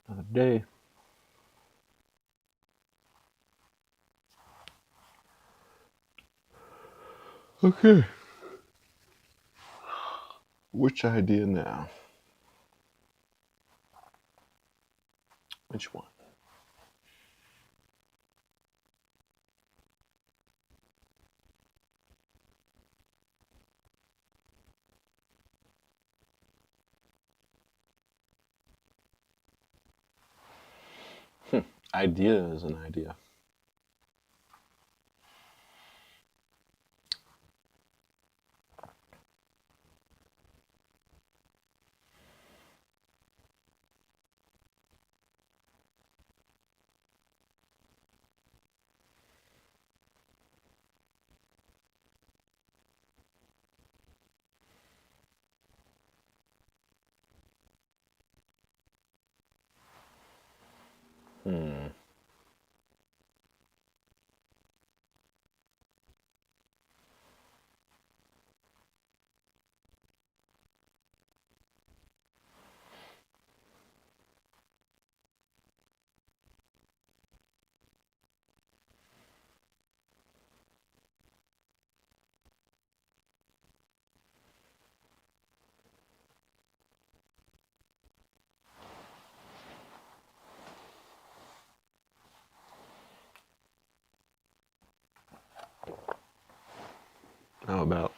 Another day. Okay. Which idea now? Which one? Idea is an idea. Hmm. How about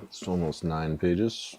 it's almost 9 pages?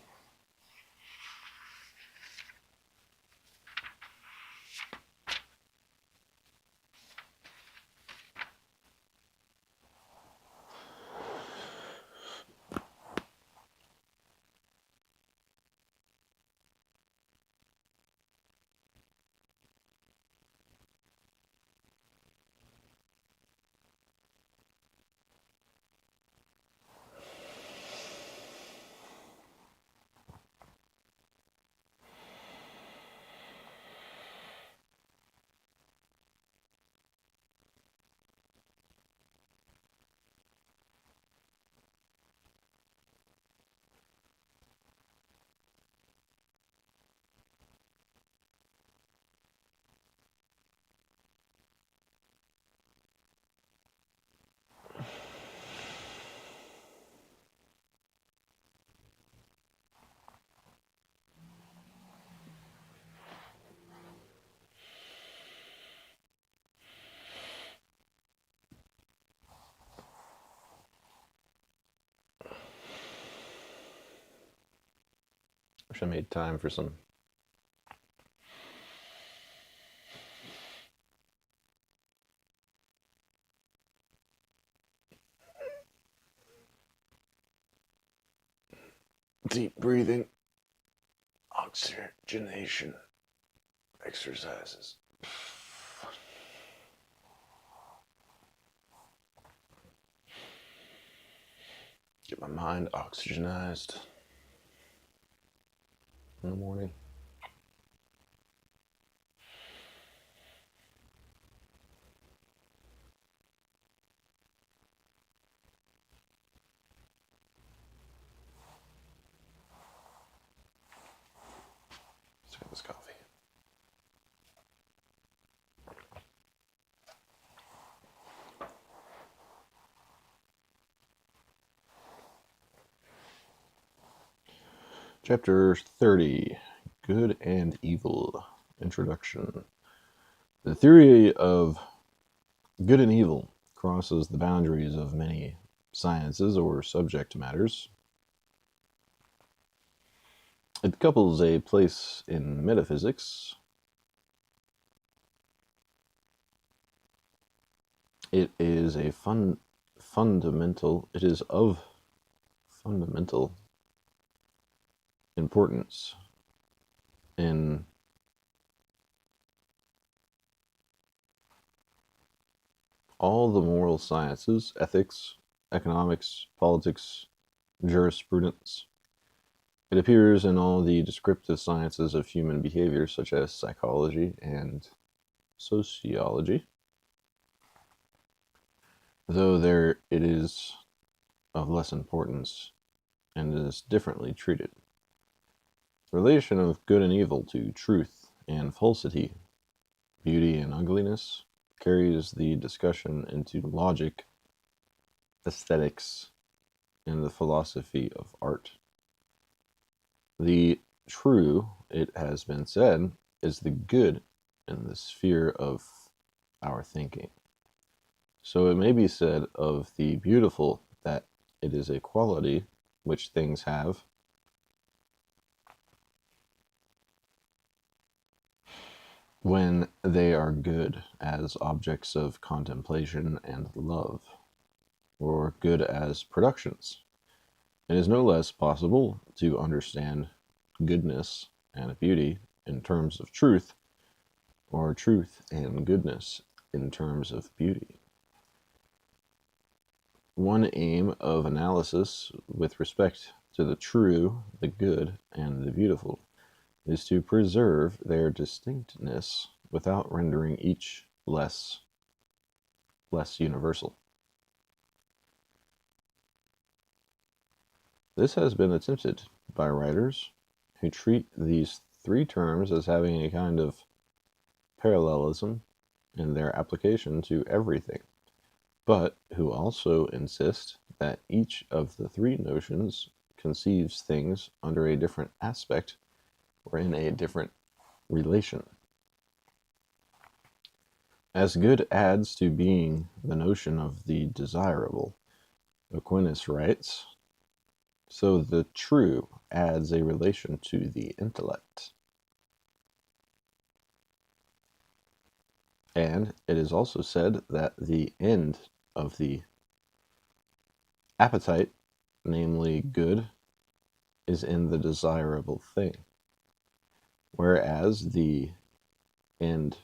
Wish I made time for some deep breathing, oxygenation exercises. Get my mind oxygenized in the morning. Let's get this coffee. Chapter 30, Good and Evil. Introduction. The theory of good and evil crosses the boundaries of many sciences or subject matters. It couples a place in metaphysics. It is of fundamental importance in all the moral sciences, ethics, economics, politics, jurisprudence. It appears in all the descriptive sciences of human behavior, such as psychology and sociology, though there it is of less importance and is differently treated. The relation of good and evil to truth and falsity, beauty and ugliness, carries the discussion into logic, aesthetics, and the philosophy of art. The true, it has been said, is the good in the sphere of our thinking. So it may be said of the beautiful that it is a quality which things have when they are good as objects of contemplation and love, or good as productions. It is no less possible to understand goodness and beauty in terms of truth, or truth and goodness in terms of beauty. One aim of analysis with respect to the true, the good, and the beautiful is to preserve their distinctness without rendering each less universal. This has been attempted by writers who treat these three terms as having a kind of parallelism in their application to everything, but who also insist that each of the three notions conceives things under a different aspect or in a different relation. As good adds to being the notion of the desirable, Aquinas writes, so the true adds a relation to the intellect. And it is also said that the end of the appetite, namely good, is in the desirable thing, whereas the end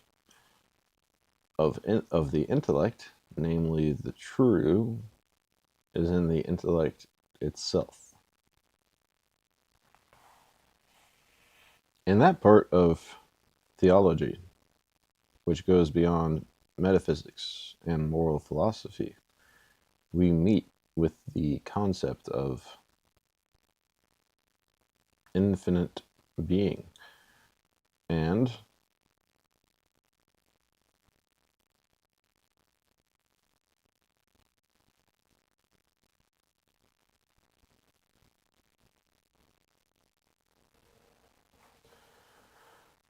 of the intellect, namely the true, is in the intellect itself. In that part of theology, which goes beyond metaphysics and moral philosophy, we meet with the concept of infinite being, and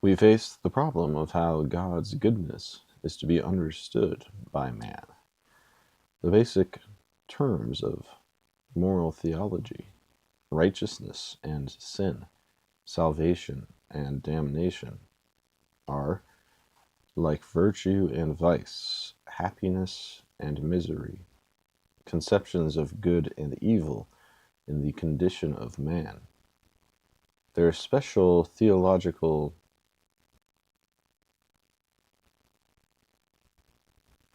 we face the problem of how God's goodness is to be understood by man. The basic terms of moral theology, righteousness and sin, salvation and damnation, are, like virtue and vice, happiness and misery, conceptions of good and evil in the condition of man. Their special theological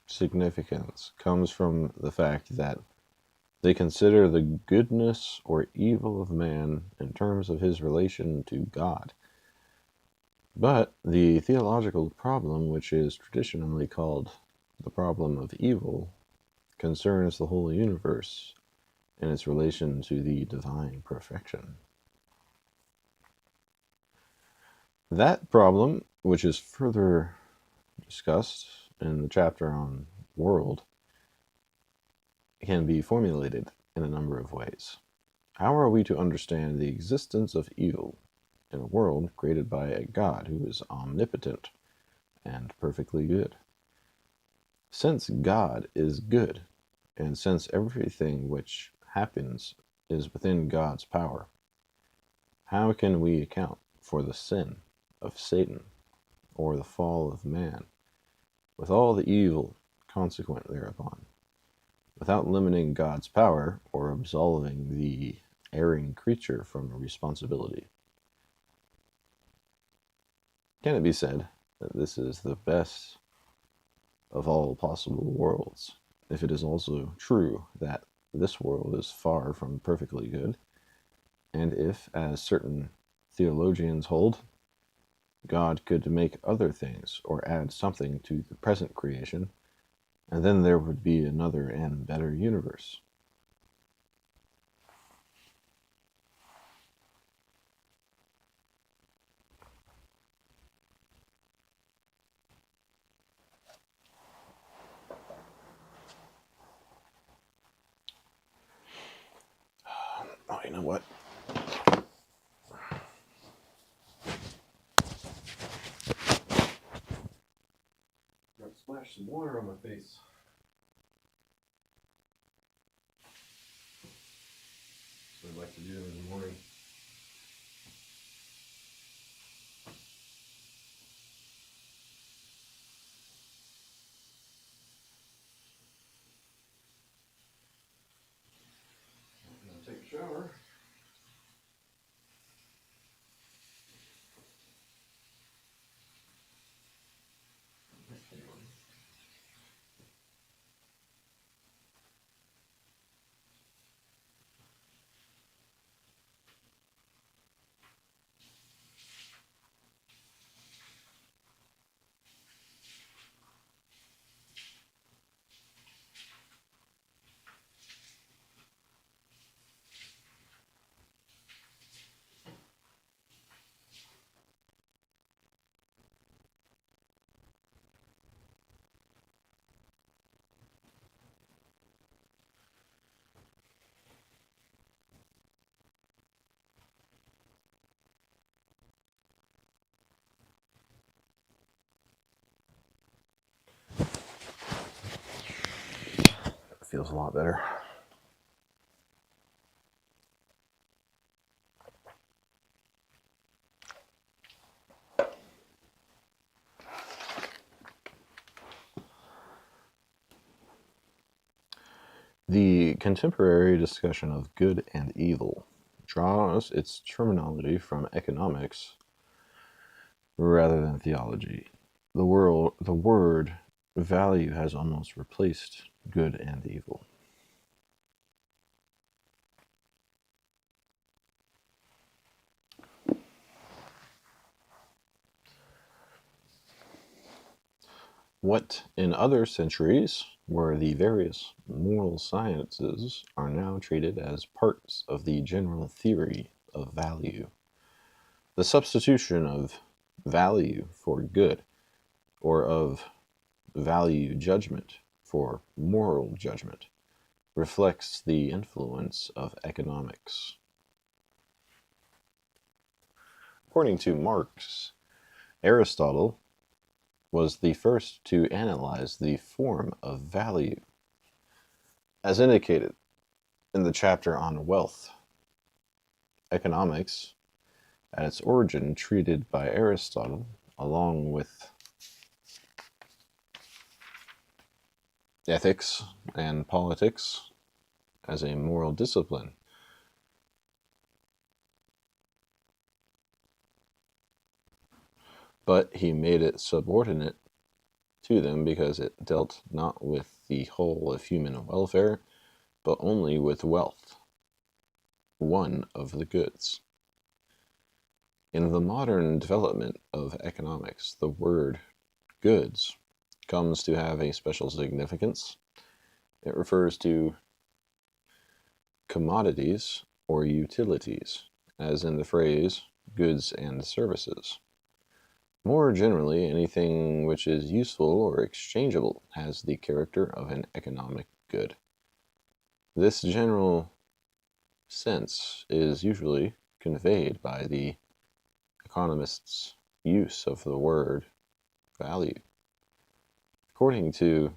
significance comes from the fact that They consider the goodness or evil of man in terms of his relation to God. But the theological problem, which is traditionally called the problem of evil, concerns the whole universe in its relation to the divine perfection. That problem, which is further discussed in the chapter on world, can be formulated in a number of ways. How are we to understand the existence of evil in a world created by a God who is omnipotent and perfectly good? Since God is good, and since everything which happens is within God's power, how can we account for the sin of Satan or the fall of man, with all the evil consequent thereupon, without limiting God's power or absolving the erring creature from responsibility? Can it be said that this is the best of all possible worlds, if it is also true that this world is far from perfectly good, and if, as certain theologians hold, God could make other things or add something to the present creation, and then there would be another and better universe? Oh, you know what? Got to splash some water on my face. So I'd like to do in the morning. I'm gonna take a shower. It feels a lot better. The contemporary discussion of good and evil draws its terminology from economics rather than theology. The word value has almost replaced good and evil. What in other centuries were the various moral sciences are now treated as parts of the general theory of value. The substitution of value for good, or of value judgment for moral judgment, reflects the influence of economics. According to Marx, Aristotle was the first to analyze the form of value. As indicated in the chapter on wealth, economics, at its origin treated by Aristotle, along with ethics and politics, as a moral discipline. But he made it subordinate to them because it dealt not with the whole of human welfare, but only with wealth, one of the goods. In the modern development of economics, the word goods comes to have a special significance. It refers to commodities or utilities, as in the phrase goods and services. More generally, anything which is useful or exchangeable has the character of an economic good. This general sense is usually conveyed by the economist's use of the word value. According to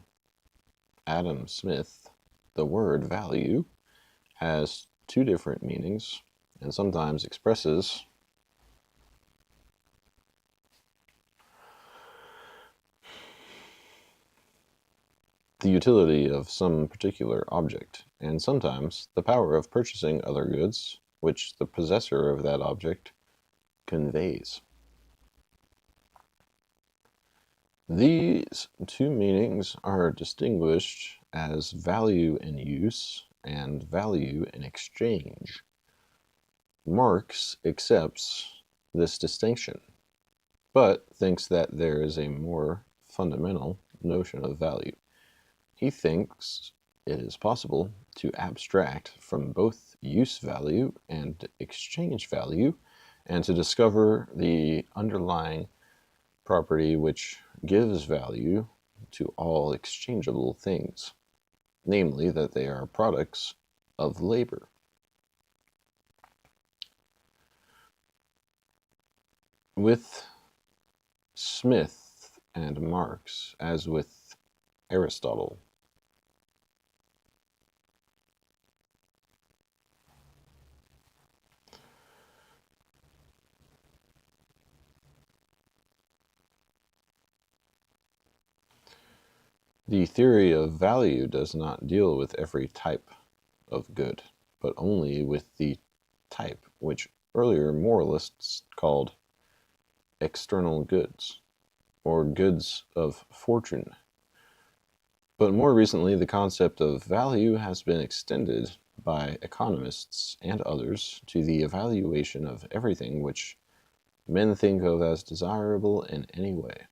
Adam Smith, the word value has two different meanings and sometimes expresses the utility of some particular object, and sometimes the power of purchasing other goods which the possessor of that object conveys. These two meanings are distinguished as value in use and value in exchange. Marx accepts this distinction, but thinks that there is a more fundamental notion of value. He thinks it is possible to abstract from both use value and exchange value and to discover the underlying property which gives value to all exchangeable things, namely that they are products of labor. With Smith and Marx, as with Aristotle, the theory of value does not deal with every type of good, but only with the type which earlier moralists called external goods, or goods of fortune. But more recently, the concept of value has been extended by economists and others to the evaluation of everything which men think of as desirable in any way.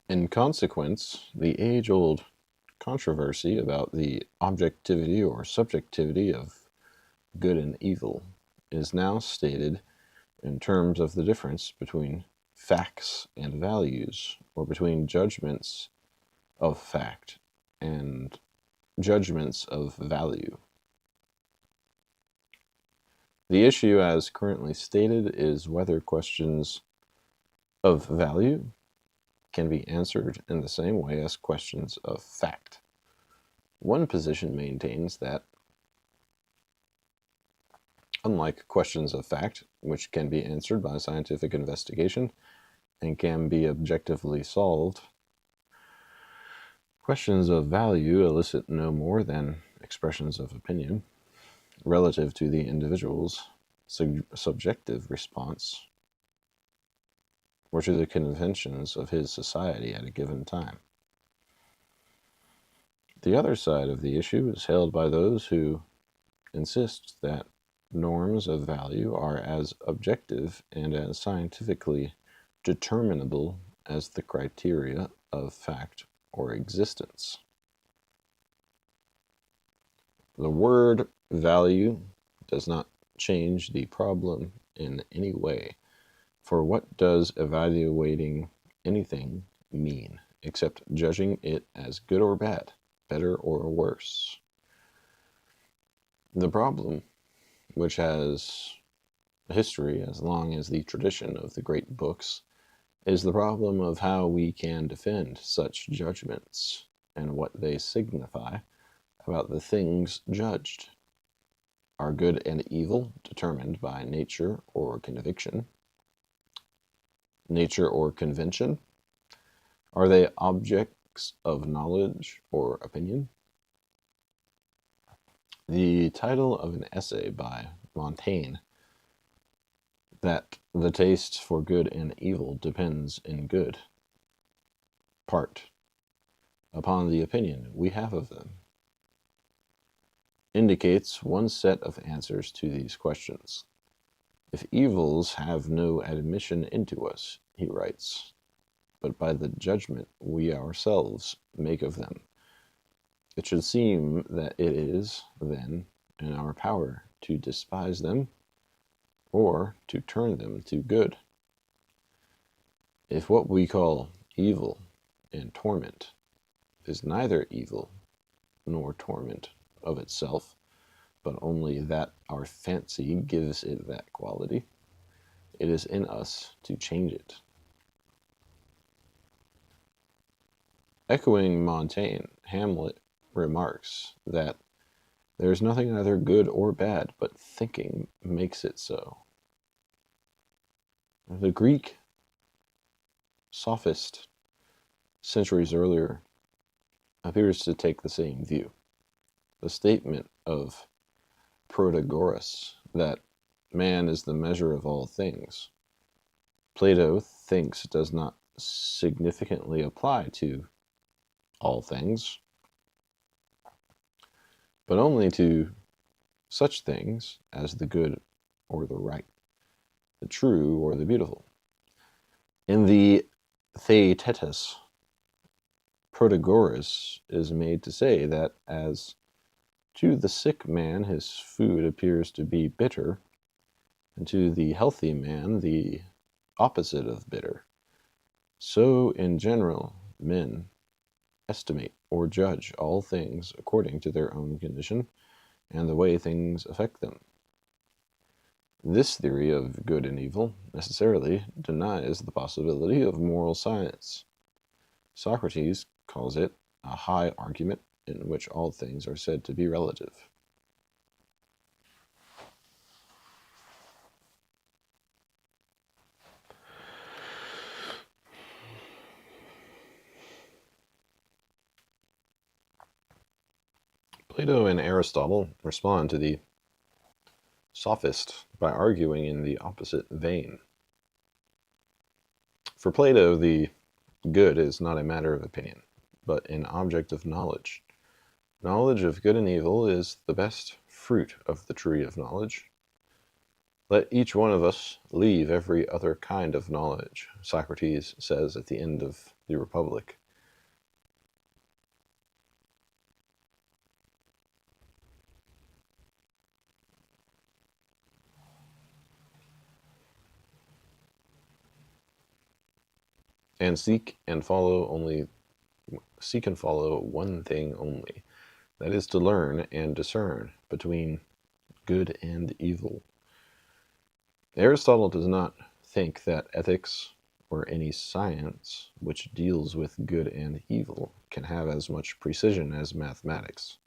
In consequence, the age-old controversy about the objectivity or subjectivity of good and evil is now stated in terms of the difference between facts and values, or between judgments of fact and judgments of value. The issue as currently stated is whether questions of value can be answered in the same way as questions of fact. One position maintains that, unlike questions of fact, which can be answered by scientific investigation and can be objectively solved, questions of value elicit no more than expressions of opinion relative to the individual's subjective response or to the conventions of his society at a given time. The other side of the issue is held by those who insist that norms of value are as objective and as scientifically determinable as the criteria of fact or existence. The word value does not change the problem in any way. For what does evaluating anything mean, except judging it as good or bad, better or worse? The problem, which has a history as long as the tradition of the great books, is the problem of how we can defend such judgments and what they signify about the things judged. Are good and evil determined by nature or conviction? Nature or convention? Are they objects of knowledge or opinion? The title of an essay by Montaigne, that the taste for good and evil depends in good, part upon the opinion we have of them, indicates one set of answers to these questions. If evils have no admission into us, he writes, but by the judgment we ourselves make of them, it should seem that it is, then, in our power to despise them, or to turn them to good. If what we call evil and torment is neither evil nor torment of itself, but only that our fancy gives it that quality, it is in us to change it. Echoing Montaigne, Hamlet remarks that there is nothing either good or bad, but thinking makes it so. The Greek sophist, centuries earlier, appears to take the same view. The statement of Protagoras that man is the measure of all things, Plato thinks does not significantly apply to all things, but only to such things as the good or the right, the true or the beautiful. In the Theaetetus, Protagoras is made to say that as to the sick man his food appears to be bitter, and to the healthy man the opposite of bitter, so in general men estimate or judge all things according to their own condition and the way things affect them. This theory of good and evil necessarily denies the possibility of moral science. Socrates calls it a high argument in which all things are said to be relative. Plato and Aristotle respond to the sophist by arguing in the opposite vein. For Plato, the good is not a matter of opinion, but an object of knowledge. Knowledge of good and evil is the best fruit of the tree of knowledge. Let each one of us leave every other kind of knowledge, Socrates says at the end of the Republic. And seek and follow one thing only, that is to learn and discern between good and evil. Aristotle does not think that ethics or any science which deals with good and evil can have as much precision as mathematics.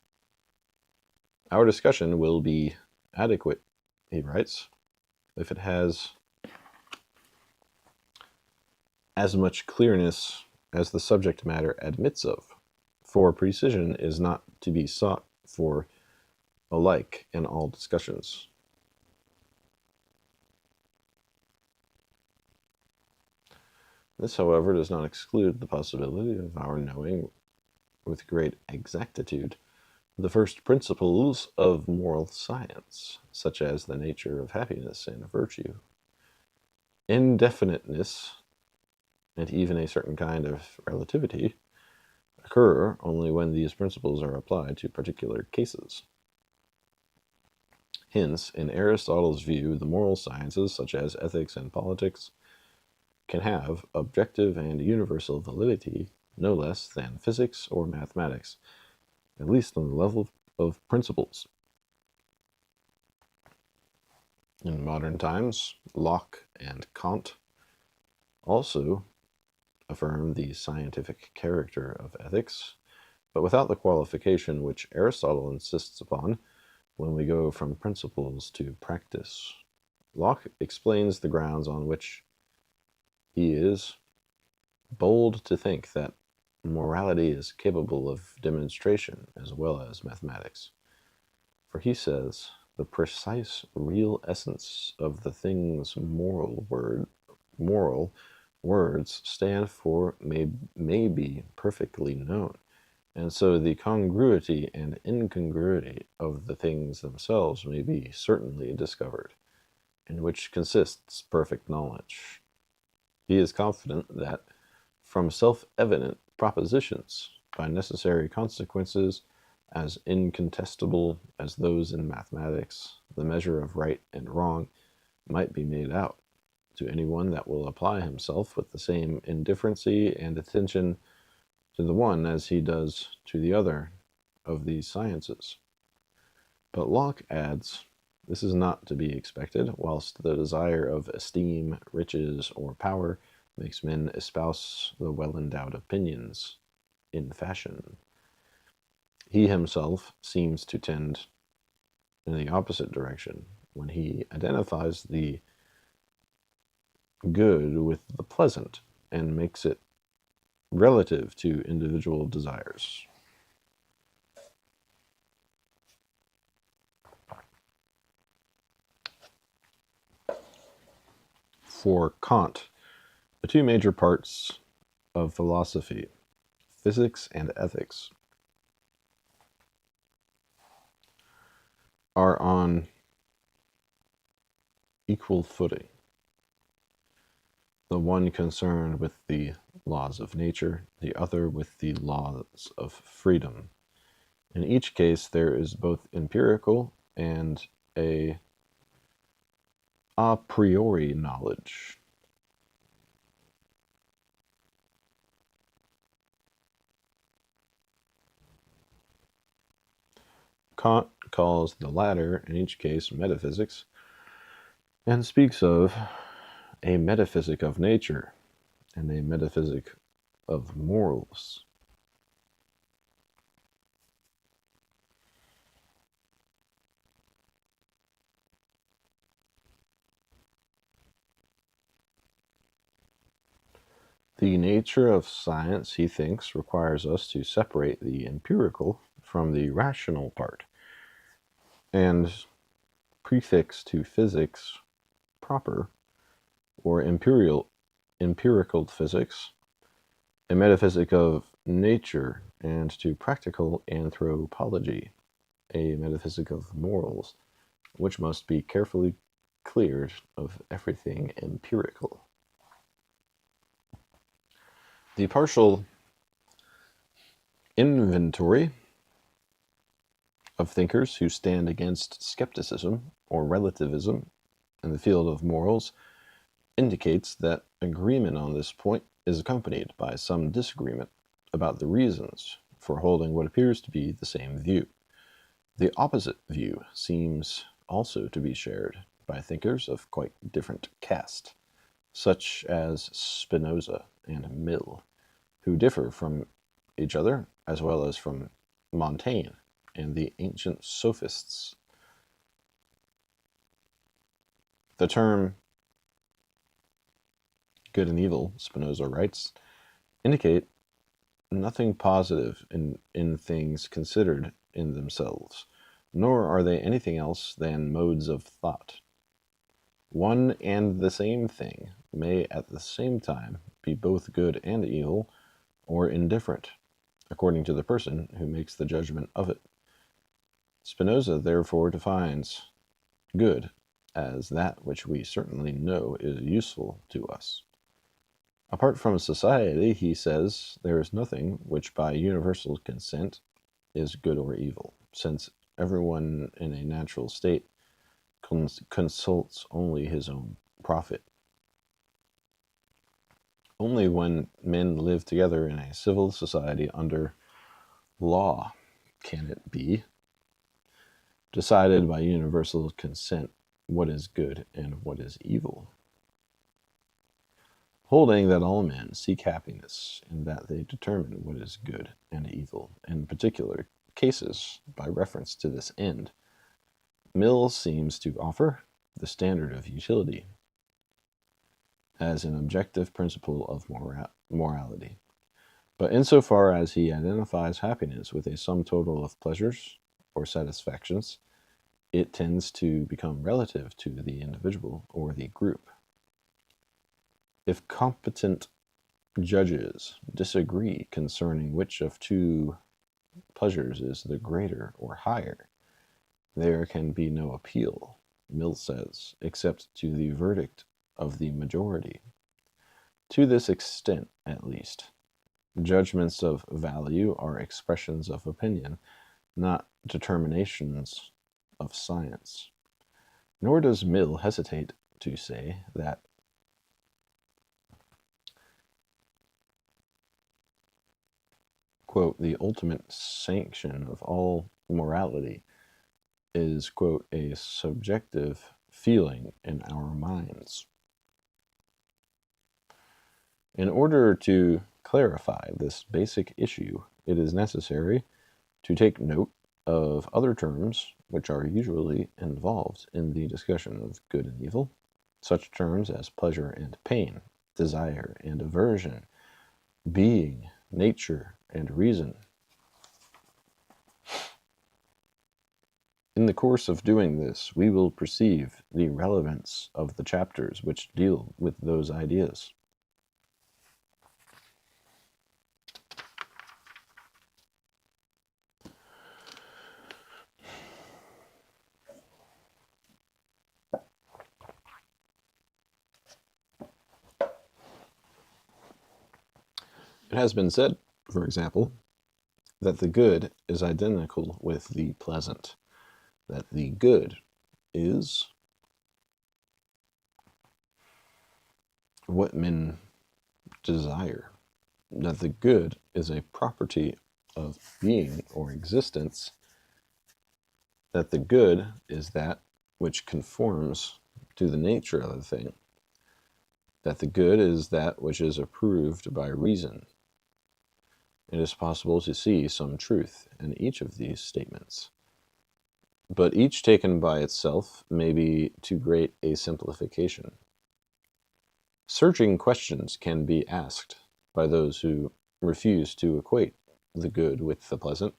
Our discussion will be adequate, he writes, if it has as much clearness as the subject matter admits of, for precision is not to be sought for alike in all discussions. This, however, does not exclude the possibility of our knowing with great exactitude the first principles of moral science, such as the nature of happiness and virtue. Indefiniteness and even a certain kind of relativity occur only when these principles are applied to particular cases. Hence, in Aristotle's view, the moral sciences, such as ethics and politics, can have objective and universal validity no less than physics or mathematics, at least on the level of principles. In modern times, Locke and Kant also affirm the scientific character of ethics, but without the qualification which Aristotle insists upon when we go from principles to practice. Locke explains the grounds on which he is bold to think that morality is capable of demonstration as well as mathematics. For he says, the precise real essence of the things moral words stand for may be perfectly known, and so the congruity and incongruity of the things themselves may be certainly discovered, in which consists perfect knowledge. He is confident that from self-evident propositions, by necessary consequences, as incontestable as those in mathematics, the measure of right and wrong might be made out to anyone that will apply himself with the same indifferency and attention to the one as he does to the other of these sciences. But Locke adds, this is not to be expected, whilst the desire of esteem, riches, or power makes men espouse the well-endowed opinions in fashion. He himself seems to tend in the opposite direction when he identifies the good with the pleasant and makes it relative to individual desires. For Kant, the two major parts of philosophy, physics and ethics, are on equal footing. The one concerned with the laws of nature, the other with the laws of freedom. In each case, there is both empirical and a priori knowledge. Kant calls the latter, in each case, metaphysics, and speaks of a metaphysic of nature and a metaphysic of morals. The nature of science, he thinks, requires us to separate the empirical from the rational part, and prefix to physics proper, or empirical physics, a metaphysic of nature, and to practical anthropology, a metaphysic of morals, which must be carefully cleared of everything empirical. The partial inventory of thinkers who stand against skepticism or relativism in the field of morals indicates that agreement on this point is accompanied by some disagreement about the reasons for holding what appears to be the same view. The opposite view seems also to be shared by thinkers of quite different caste, such as Spinoza and Mill, who differ from each other as well as from Montaigne and the ancient sophists. The term good and evil, Spinoza writes, indicate nothing positive in things considered in themselves, nor are they anything else than modes of thought. One and the same thing may at the same time be both good and evil, or indifferent, according to the person who makes the judgment of it. Spinoza therefore defines good as that which we certainly know is useful to us. Apart from society, he says, there is nothing which by universal consent is good or evil, since everyone in a natural state consults only his own profit. Only when men live together in a civil society under law can it be decided by universal consent what is good and what is evil. Holding that all men seek happiness and that they determine what is good and evil in particular cases by reference to this end, Mill seems to offer the standard of utility as an objective principle of morality. But insofar as he identifies happiness with a sum total of pleasures or satisfactions, it tends to become relative to the individual or the group. If competent judges disagree concerning which of two pleasures is the greater or higher, there can be no appeal, Mill says, except to the verdict of the majority. To this extent, at least, judgments of value are expressions of opinion, not determinations of science. Nor does Mill hesitate to say that quote, the ultimate sanction of all morality is, quote, a subjective feeling in our minds. In order to clarify this basic issue, it is necessary to take note of other terms which are usually involved in the discussion of good and evil, such terms as pleasure and pain, desire and aversion, being, nature, and reason. In the course of doing this, we will perceive the relevance of the chapters which deal with those ideas. It has been said, for example, that the good is identical with the pleasant, that the good is what men desire, that the good is a property of being or existence, that the good is that which conforms to the nature of the thing, that the good is that which is approved by reason. It is possible to see some truth in each of these statements, but each taken by itself may be too great a simplification. Searching questions can be asked by those who refuse to equate the good with the pleasant,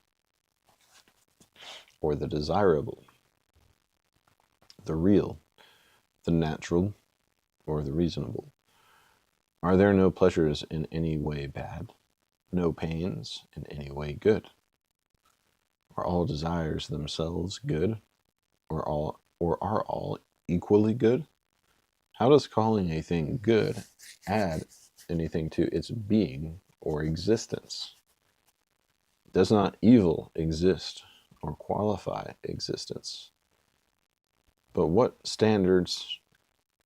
or the desirable, the real, the natural, or the reasonable. Are there no pleasures in any way bad? No pains in any way good? Are all desires themselves good, or are all equally good? How does calling a thing good add anything to its being or existence? Does not evil exist or qualify existence? But what standards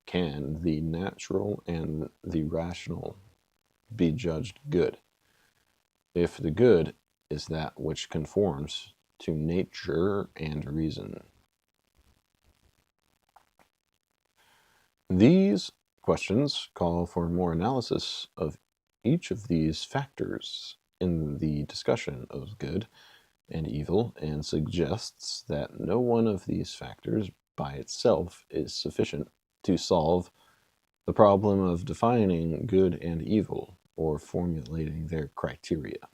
can the natural and the rational be judged good, if the good is that which conforms to nature and reason? These questions call for more analysis of each of these factors in the discussion of good and evil, and suggests that no one of these factors by itself is sufficient to solve the problem of defining good and evil or formulating their criteria.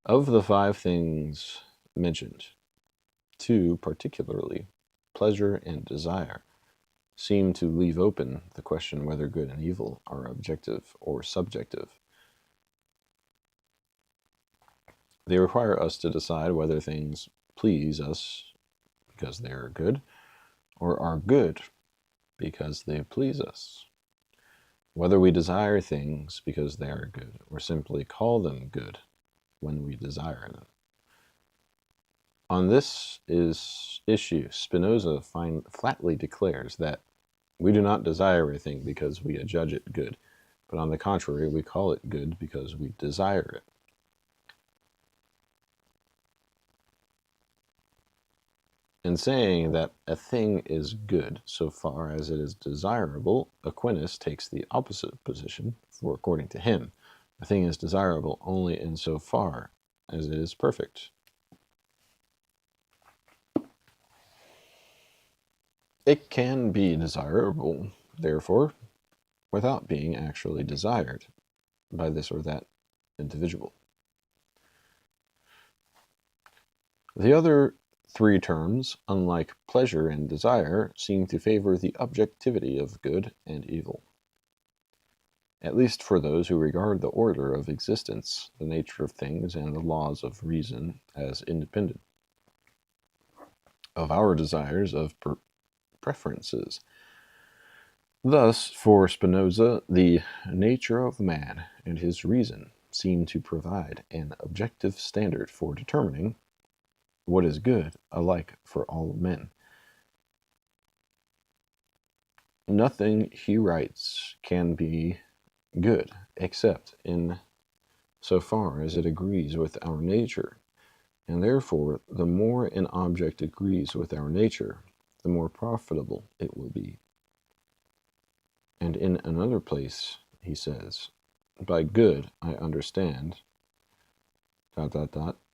Of the 5 things mentioned, 2 particularly, pleasure and desire, seem to leave open the question whether good and evil are objective or subjective. They require us to decide whether things please us because they are good, or are good because they please us. Whether we desire things because they are good, or simply call them good when we desire them. On this issue, Spinoza flatly declares that we do not desire a thing because we adjudge it good, but on the contrary, we call it good because we desire it. In saying that a thing is good so far as it is desirable, Aquinas takes the opposite position, for according to him, a thing is desirable only in so far as it is perfect. It can be desirable, therefore, without being actually desired by this or that individual. The other 3 terms, unlike pleasure and desire, seem to favor the objectivity of good and evil. at least for those who regard the order of existence, the nature of things, and the laws of reason as independent of our desires of preferences. Thus, for Spinoza, the nature of man and his reason seem to provide an objective standard for determining what is good alike for all men. Nothing, he writes, can be good except in so far as it agrees with our nature, and therefore the more an object agrees with our nature, the more profitable it will be. And in another place he says, by good I understand ...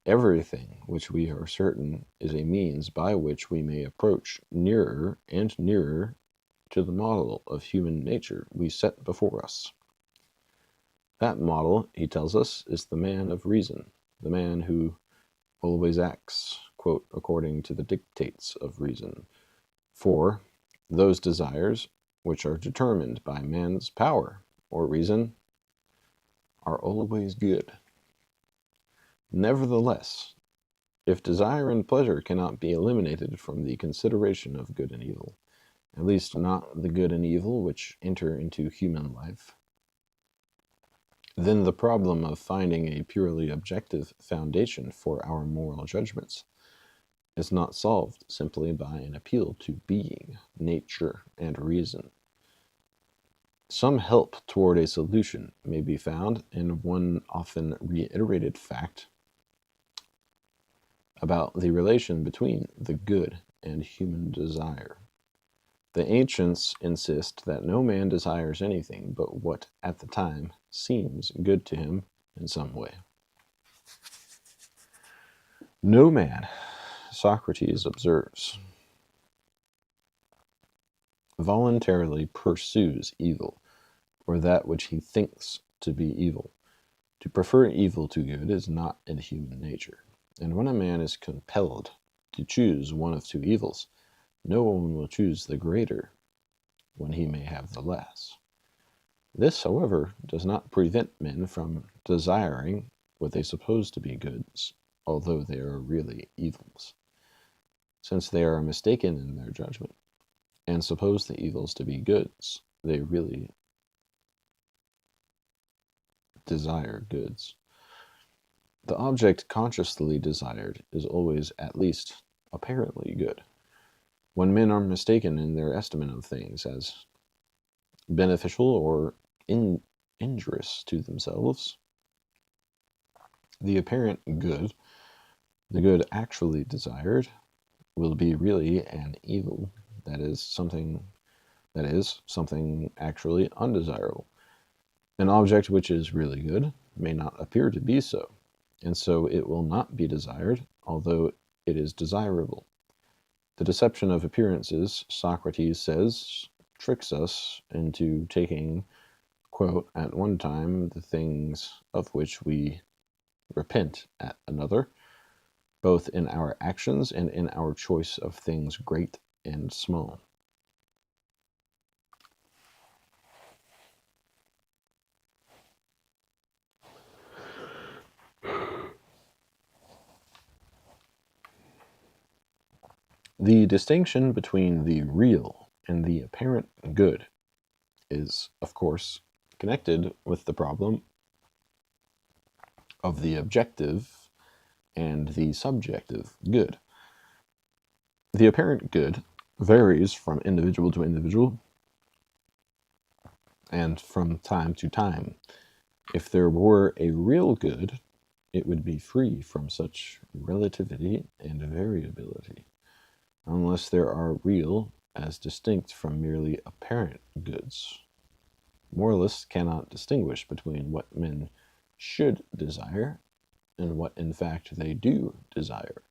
everything which we are certain is a means by which we may approach nearer and nearer to the model of human nature we set before us. That model, he tells us, is the man of reason, the man who always acts, quote, according to the dictates of reason. For those desires which are determined by man's power or reason are always good. Nevertheless, if desire and pleasure cannot be eliminated from the consideration of good and evil, at least not the good and evil which enter into human life, then the problem of finding a purely objective foundation for our moral judgments is not solved simply by an appeal to being, nature, and reason. Some help toward a solution may be found in one often reiterated fact about the relation between the good and human desire. The ancients insist that no man desires anything but what at the time seems good to him in some way. No man, Socrates observes, voluntarily pursues evil, or that which he thinks to be evil. To prefer evil to good is not in human nature, and when a man is compelled to choose one of two evils, no one will choose the greater when he may have the less. This, however, does not prevent men from desiring what they suppose to be goods, although they are really evils, since they are mistaken in their judgment, and suppose the evils to be goods, they really desire goods. The object consciously desired is always at least apparently good. When men are mistaken in their estimate of things as beneficial or injurious to themselves, the apparent good, the good actually desired, will be really an evil, that is something actually undesirable. An object which is really good may not appear to be so, and so it will not be desired, although it is desirable. The deception of appearances, Socrates says, tricks us into taking, quote, at one time the things of which we repent at another, both in our actions and in our choice of things great and small. The distinction between the real and the apparent good is, of course, connected with the problem of the objective and the subjective good. The apparent good varies from individual to individual and from time to time. If there were a real good, it would be free from such relativity and variability, unless there are real as distinct from merely apparent goods. Moralists cannot distinguish between what men should desire and what in fact they do desire.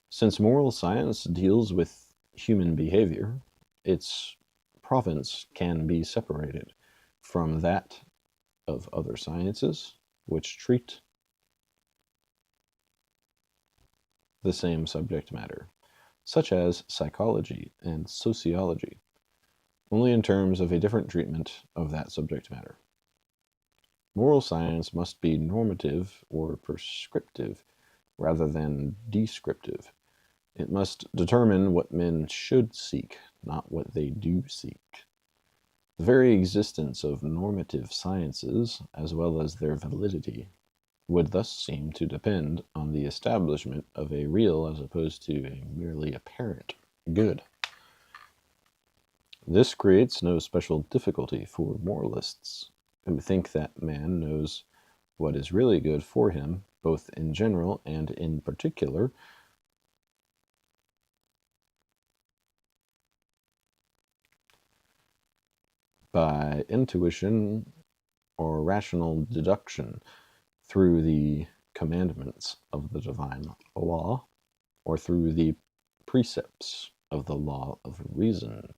Since moral science deals with human behavior, its province can be separated from that of other sciences, which treat the same subject matter, such as psychology and sociology, only in terms of a different treatment of that subject matter. Moral science must be normative or prescriptive rather than descriptive. It must determine what men should seek, not what they do seek. The very existence of normative sciences, as well as their validity, would thus seem to depend on the establishment of a real as opposed to a merely apparent good. This creates no special difficulty for moralists, who think that man knows what is really good for him, both in general and in particular, by intuition or rational deduction through the commandments of the divine law, or through the precepts of the law of reason.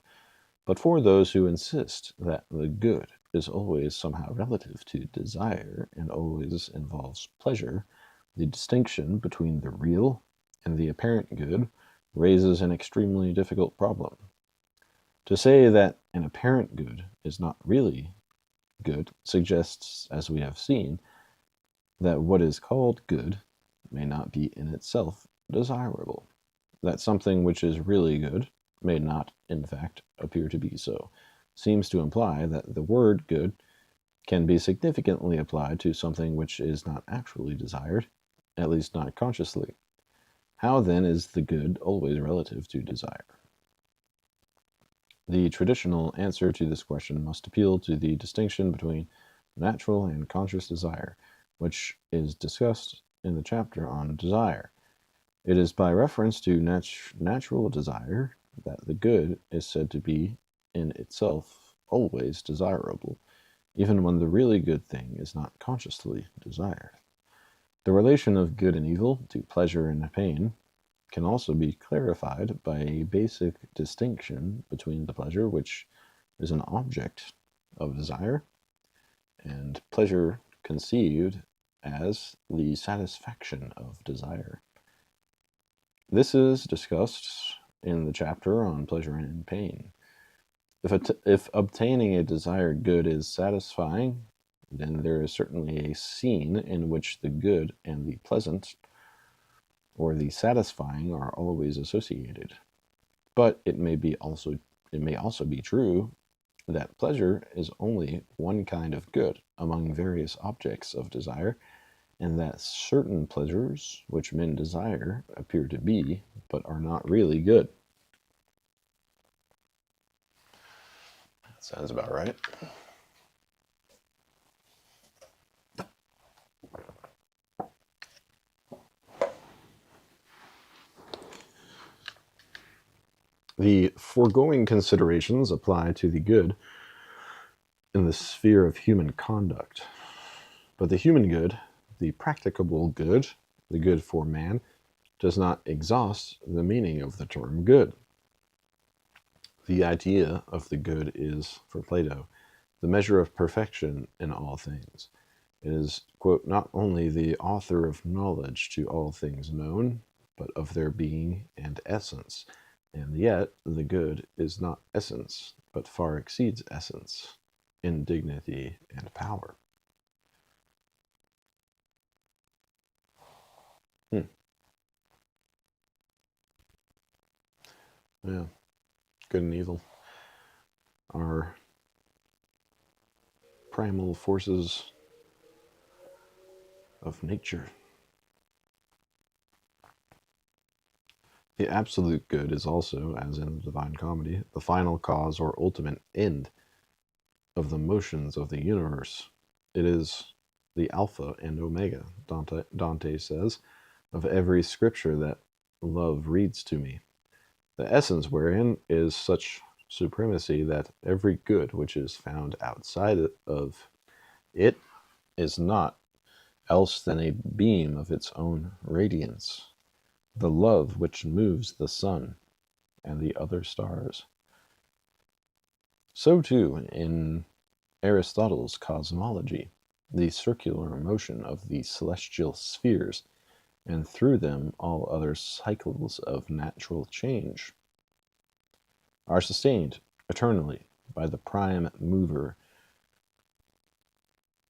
But for those who insist that the good is always somehow relative to desire and always involves pleasure, the distinction between the real and the apparent good raises an extremely difficult problem. To say that an apparent good is not really good suggests, as we have seen, that what is called good may not be in itself desirable, that something which is really good may not, in fact, appear to be so, seems to imply that the word good can be significantly applied to something which is not actually desired, at least not consciously. How then is the good always relative to desire? The traditional answer to this question must appeal to the distinction between natural and conscious desire, which is discussed in the chapter on desire. It is by reference to natural desire that the good is said to be in itself always desirable, even when the really good thing is not consciously desired. The relation of good and evil to pleasure and pain can also be clarified by a basic distinction between the pleasure which is an object of desire and pleasure conceived as the satisfaction of desire. This is discussed in the chapter on pleasure and pain. If obtaining a desired good is satisfying, then there is certainly a scene in which the good and the pleasant or the satisfying are always associated. But it may also be true that pleasure is only one kind of good among various objects of desire, and that certain pleasures which men desire appear to be, but are not really good. That sounds about right. The foregoing considerations apply to the good in the sphere of human conduct. But the human good, the practicable good, the good for man, does not exhaust the meaning of the term good. The idea of the good is, for Plato, the measure of perfection in all things. It is, quote, not only the author of knowledge to all things known, but of their being and essence. And yet the good is not essence, but far exceeds essence in dignity and power. Yeah, good and evil are primal forces of nature. The absolute good is also, as in the Divine Comedy, the final cause or ultimate end of the motions of the universe. It is the Alpha and Omega, Dante says, of every scripture that love reads to me. The essence wherein is such supremacy that every good which is found outside of it is not else than a beam of its own radiance, the love which moves the sun and the other stars. So too in Aristotle's cosmology, the circular motion of the celestial spheres, and through them all other cycles of natural change, are sustained eternally by the prime mover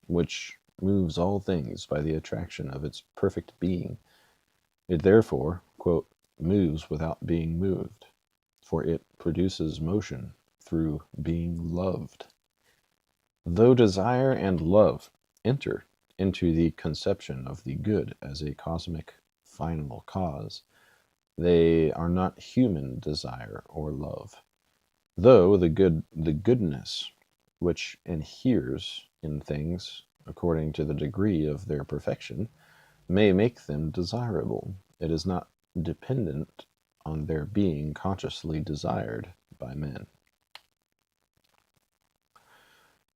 which moves all things by the attraction of its perfect being. It therefore, quote, moves without being moved, for it produces motion through being loved. Though desire and love enter into the conception of the good as a cosmic final cause, they are not human desire or love, though the goodness which inheres in things according to the degree of their perfection may make them desirable. It is not dependent on their being consciously desired by men.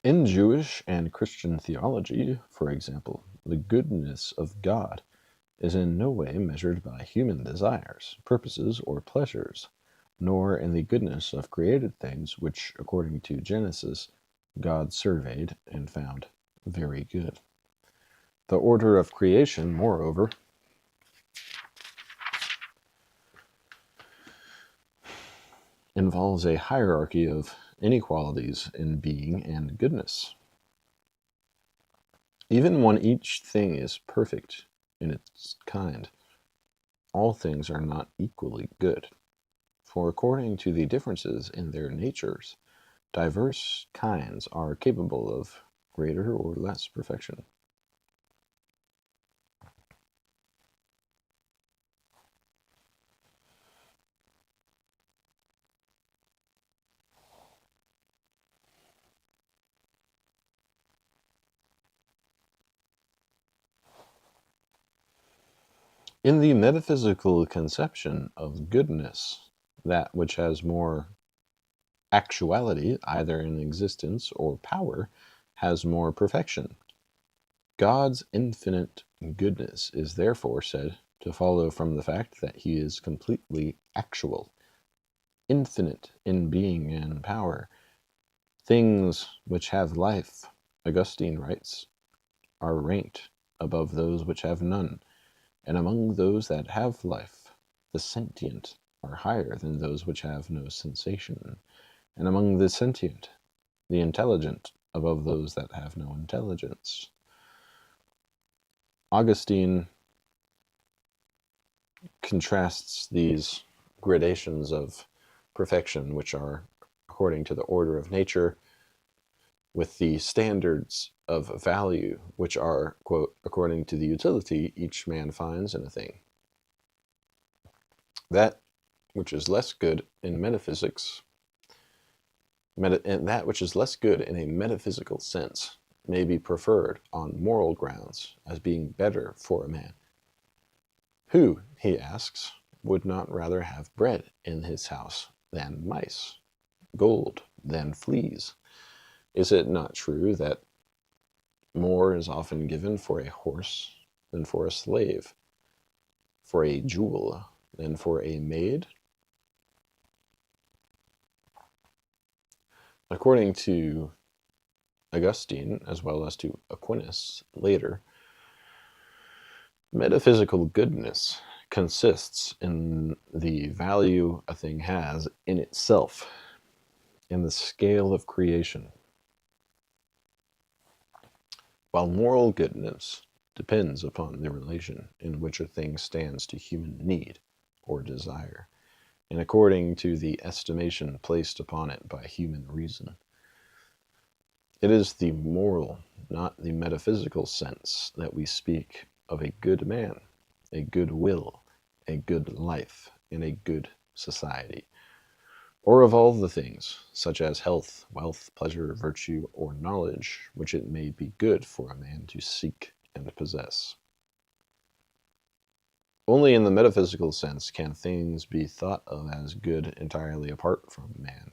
In Jewish and Christian theology, for example, the goodness of God is in no way measured by human desires, purposes, or pleasures, nor in the goodness of created things, which, according to Genesis, God surveyed and found very good. The order of creation, moreover, involves a hierarchy of inequalities in being and goodness. Even when each thing is perfect in its kind, all things are not equally good. For according to the differences in their natures, diverse kinds are capable of greater or less perfection. In the metaphysical conception of goodness, that which has more actuality, either in existence or power, has more perfection. God's infinite goodness is therefore said to follow from the fact that he is completely actual, infinite in being and power. Things which have life, Augustine writes, are ranked above those which have none, and among those that have life, the sentient are higher than those which have no sensation, and among the sentient, the intelligent above those that have no intelligence. Augustine contrasts these gradations of perfection, which are according to the order of nature, with the standards of value, which are, quote, according to the utility each man finds in a thing. That which is less good in metaphysics, and that which is less good in a metaphysical sense, may be preferred on moral grounds as being better for a man. Who, he asks, would not rather have bread in his house than mice, gold than fleas? Is it not true that more is often given for a horse than for a slave, for a jewel than for a maid? According to Augustine, as well as to Aquinas later, metaphysical goodness consists in the value a thing has in itself, in the scale of creation, while moral goodness depends upon the relation in which a thing stands to human need or desire, and according to the estimation placed upon it by human reason. It is the moral, not the metaphysical sense that we speak of a good man, a good will, a good life, and a good society, or of all the things, such as health, wealth, pleasure, virtue, or knowledge, which it may be good for a man to seek and possess. Only in the metaphysical sense can things be thought of as good entirely apart from man.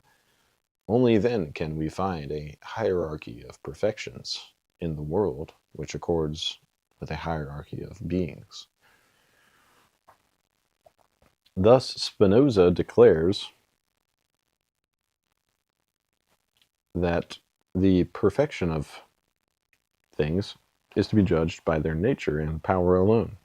Only then can we find a hierarchy of perfections in the world which accords with a hierarchy of beings. Thus, Spinoza declares that the perfection of things is to be judged by their nature and power alone.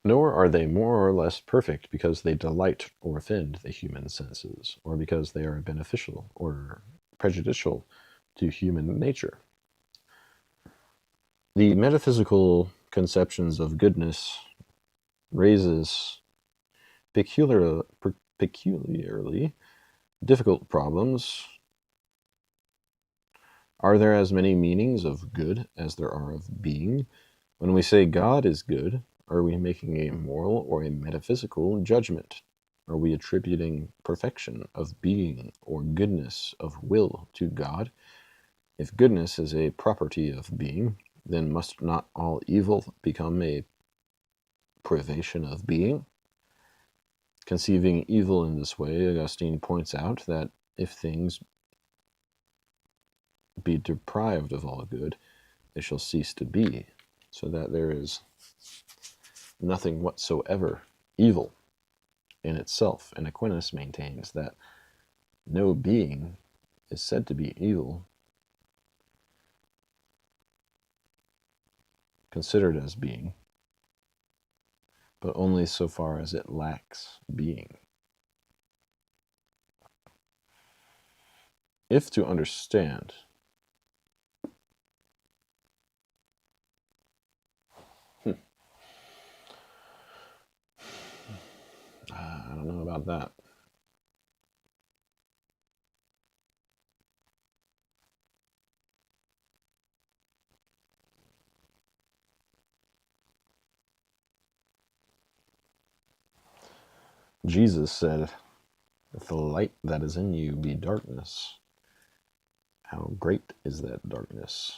Nor are they more or less perfect because they delight or offend the human senses, or because they are beneficial or prejudicial to human nature. The metaphysical conceptions of goodness raises peculiarly difficult problems. Are there as many meanings of good as there are of being? When we say God is good, are we making a moral or a metaphysical judgment? Are we attributing perfection of being or goodness of will to God? If goodness is a property of being, then must not all evil become a privation of being? Conceiving evil in this way, Augustine points out that if things be deprived of all good, they shall cease to be, so that there is nothing whatsoever evil in itself. And Aquinas maintains that no being is said to be evil, considered as being, but only so far as it lacks being. If to understand I don't know about that. Jesus said, if the light that is in you be darkness, how great is that darkness?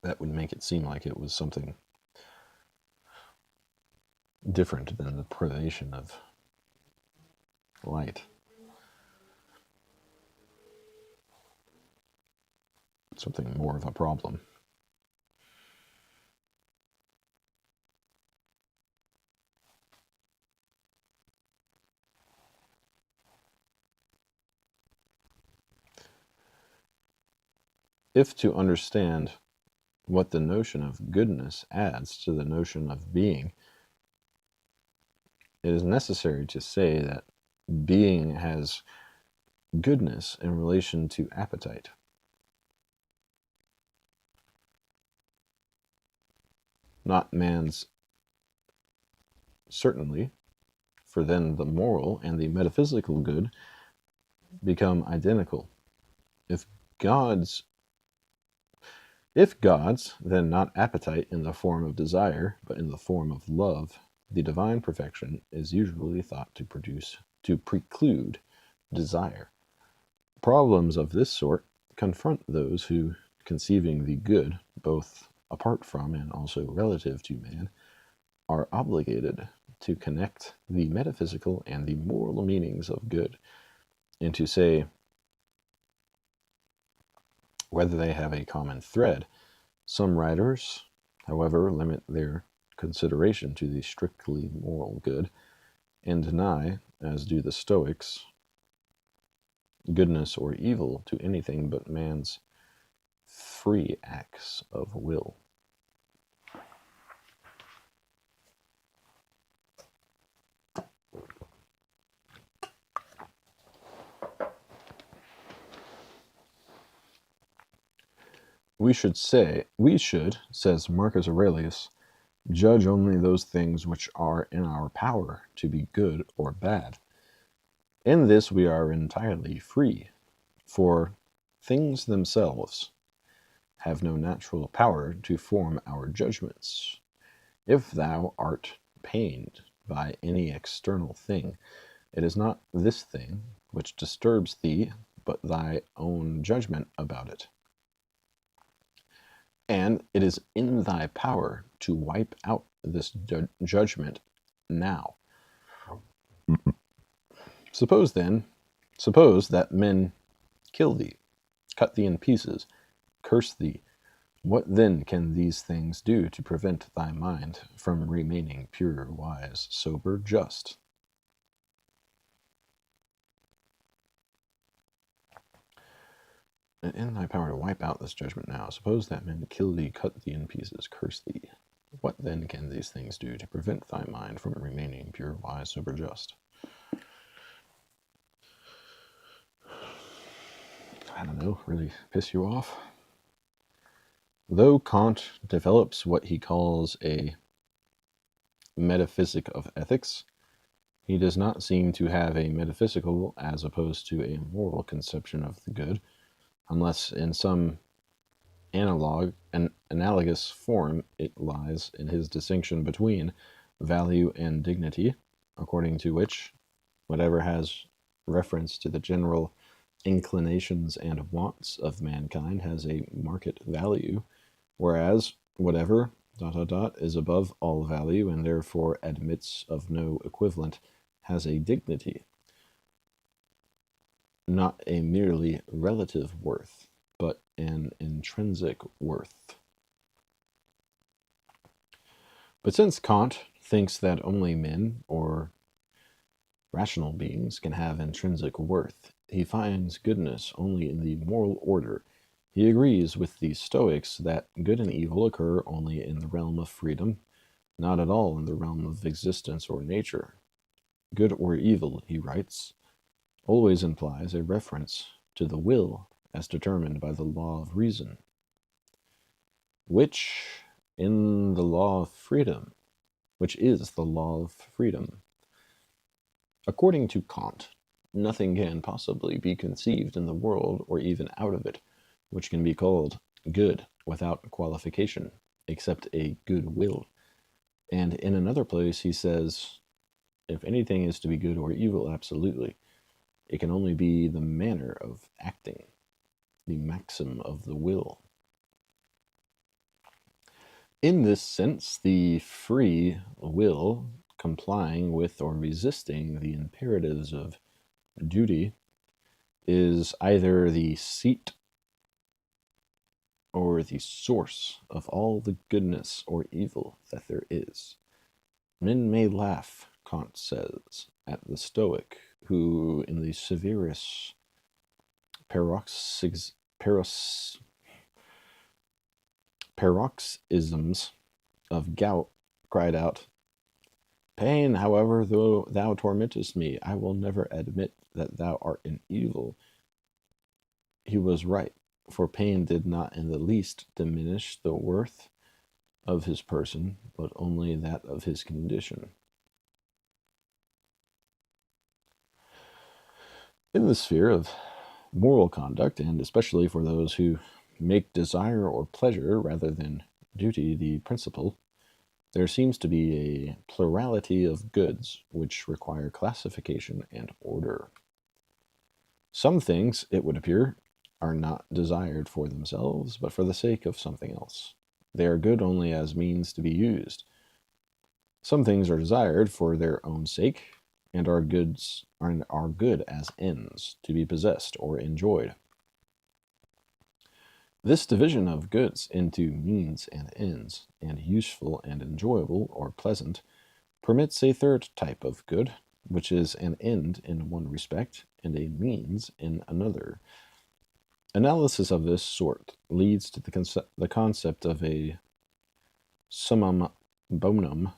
That would make it seem like it was something different than the privation of light. Something more of a problem. If to understand what the notion of goodness adds to the notion of being, it is necessary to say that being has goodness in relation to appetite. Not man's, certainly, for then the moral and the metaphysical good become identical. If God's, then not appetite in the form of desire, but in the form of love, the divine perfection is usually thought to preclude desire. Problems of this sort confront those who, conceiving the good, both apart from and also relative to man, are obligated to connect the metaphysical and the moral meanings of good, and to say whether they have a common thread. Some writers, however, limit their consideration to the strictly moral good, and deny, as do the Stoics, goodness or evil to anything but man's free acts of will. We should, says Marcus Aurelius, judge only those things which are in our power to be good or bad. In this we are entirely free, for things themselves have no natural power to form our judgments. If thou art pained by any external thing, it is not this thing which disturbs thee, but thy own judgment about it. And it is in thy power to wipe out this judgment now. Suppose that men kill thee, cut thee in pieces, curse thee. What then can these things do to prevent thy mind from remaining pure, wise, sober, just? And in thy power to wipe out this judgment now. Suppose that men kill thee, cut thee in pieces, curse thee. What then can these things do to prevent thy mind from remaining pure, wise, sober, just? I don't know, really piss you off? Though Kant develops what he calls a metaphysic of ethics, he does not seem to have a metaphysical as opposed to a moral conception of the good, unless in some analogous form it lies in his distinction between value and dignity, according to which whatever has reference to the general inclinations and wants of mankind has a market value, whereas whatever ... is above all value and therefore admits of no equivalent has a dignity, not a merely relative worth, but an intrinsic worth. But since Kant thinks that only men, or rational beings, can have intrinsic worth, he finds goodness only in the moral order. He agrees with the Stoics that good and evil occur only in the realm of freedom, not at all in the realm of existence or nature. Good or evil, he writes, always implies a reference to the will as determined by the law of reason, which is the law of freedom. According to Kant, nothing can possibly be conceived in the world or even out of it, which can be called good without qualification, except a good will. And in another place he says, if anything is to be good or evil absolutely, it can only be the manner of acting, the maxim of the will. In this sense, the free will, complying with or resisting the imperatives of duty, is either the seat or the source of all the goodness or evil that there is. Men may laugh, Kant says, at the Stoic, who in the severest paroxysms of gout cried out, "Pain, however, though thou tormentest me, I will never admit that thou art an evil." He was right, for pain did not in the least diminish the worth of his person, but only that of his condition. In the sphere of moral conduct, and especially for those who make desire or pleasure rather than duty the principle, there seems to be a plurality of goods which require classification and order. Some things, it would appear, are not desired for themselves, but for the sake of something else. They are good only as means to be used. Some things are desired for their own sake, and are good as ends, to be possessed or enjoyed. This division of goods into means and ends, and useful and enjoyable or pleasant, permits a third type of good, which is an end in one respect and a means in another. Analysis of this sort leads to the concept of a summum bonum,